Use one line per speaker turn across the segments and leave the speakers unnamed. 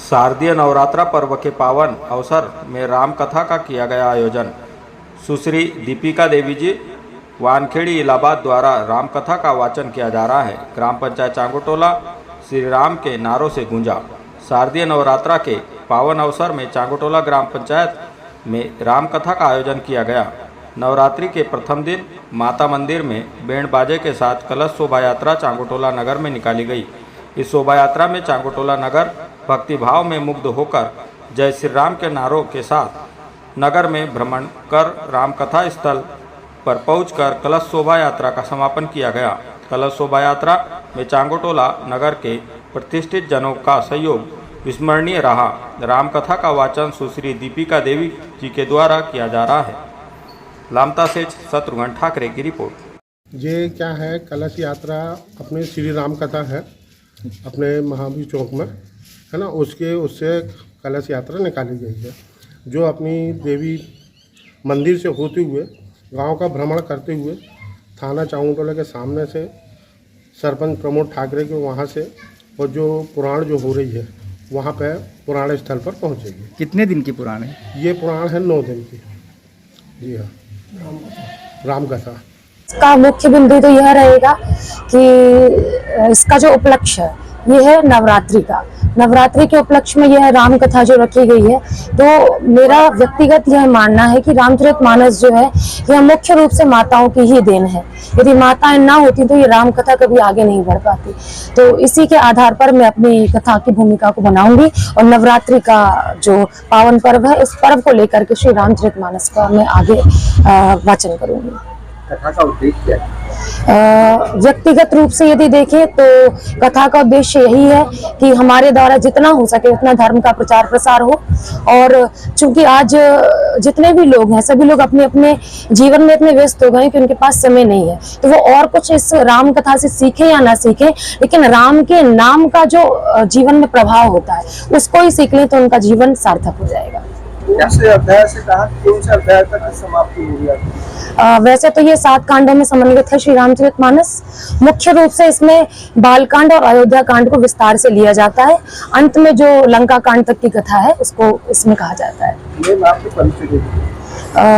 शारदीय नवरात्रा पर्व के पावन अवसर में राम कथा का किया गया आयोजन। सुश्री दीपिका देवी जी वानखेड़ी इलाहाबाद द्वारा राम कथा का वाचन किया जा रहा है। ग्राम पंचायत चांगुटोला श्री राम के नारों से गूंजा। शारदीय नवरात्रा के पावन अवसर में चांगुटोला ग्राम पंचायत में राम कथा का आयोजन किया गया। नवरात्रि के प्रथम दिन माता मंदिर में बैंड बाजे के साथ कलश शोभा यात्रा चांगुटोला नगर में निकाली गई। इस शोभा यात्रा में चांगुटोला नगर भक्ति भाव में मुग्ध होकर जय श्री राम के नारों के साथ नगर में भ्रमण कर राम कथा स्थल पर पहुंचकर कलश शोभा यात्रा का समापन किया गया। कलश शोभा यात्रा में चांगुटोला नगर के प्रतिष्ठित जनों का सहयोग विस्मरणीय रहा। राम कथा का वाचन सुश्री दीपिका देवी जी के द्वारा किया जा रहा है। लामता से शत्रुघ्न ठाकरे की रिपोर्ट।
ये क्या है, कलश यात्रा अपने श्री राम कथा है अपने महावीर चौक में, है ना, उससे कलश यात्रा निकाली गई है, जो अपनी देवी मंदिर से होते हुए गांव का भ्रमण करते हुए थाना चांगुटोला के सामने से सरपंच प्रमोद ठाकरे के वहां से और जो पुराण जो हो रही है वहां पे पुराण स्थल पर पहुंचेगी।
कितने दिन की पुराण है?
ये पुराण है 9 दिन की। जी हाँ, राम कथा।
इसका मुख्य बिंदु तो यह रहेगा कि इसका जो उपलक्ष्य है ये है नवरात्रि का। नवरात्रि के उपलक्ष्य में यह राम कथा जो रखी गई है, तो मेरा व्यक्तिगत यह मानना है कि रामचरितमानस जो है यह मुख्य रूप से माताओं की ही देन है। यदि माताएं ना होती तो ये राम कथा कभी आगे नहीं बढ़ पाती। तो इसी के आधार पर मैं अपनी कथा की भूमिका को बनाऊंगी और नवरात्रि का जो पावन पर्व है इस पर्व को लेकर के श्री रामचरितमानस का मैं आगे वाचन करूंगी।
कथा का उद्देश्य
व्यक्तिगत रूप से यदि देखें तो कथा का उद्देश्य यही है कि हमारे द्वारा जितना हो सके उतना धर्म का प्रचार प्रसार हो। और चूंकि आज जितने भी लोग हैं सभी लोग अपने अपने जीवन में इतने व्यस्त हो गए कि उनके पास समय नहीं है, तो वो और कुछ इस राम कथा से सीखें या ना सीखें, लेकिन राम के नाम का जो जीवन में प्रभाव होता है उसको ही सीख लें तो उनका जीवन सार्थक हो जाएगा।
अध्याय से कहा कौन से अध्याय तक समाप्ति होगी?
वैसे तो ये 7 कांडों में समन्वित है श्री रामचरितमानस। मुख्य रूप से इसमें बालकांड और अयोध्या कांड को विस्तार से लिया जाता है। अंत में जो लंका कांड तक की कथा है उसको इसमें कहा जाता है।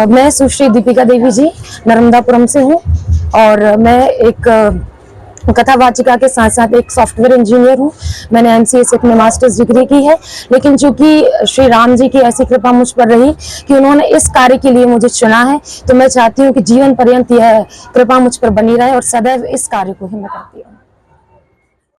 मैं सुश्री दीपिका देवी जी नर्मदापुरम से हूँ और मैं एक कथावाचिका के साथ साथ एक सॉफ्टवेयर इंजीनियर हूँ। मैंने MCA में मास्टर्स डिग्री की है, लेकिन चूंकि श्री राम जी की ऐसी कृपा मुझ पर रही कि उन्होंने इस कार्य के लिए मुझे चुना है, तो मैं चाहती हूँ कि जीवन पर्यंत यह कृपा मुझ पर बनी रहे और सदैव इस कार्य को ही मैं करती हूँ।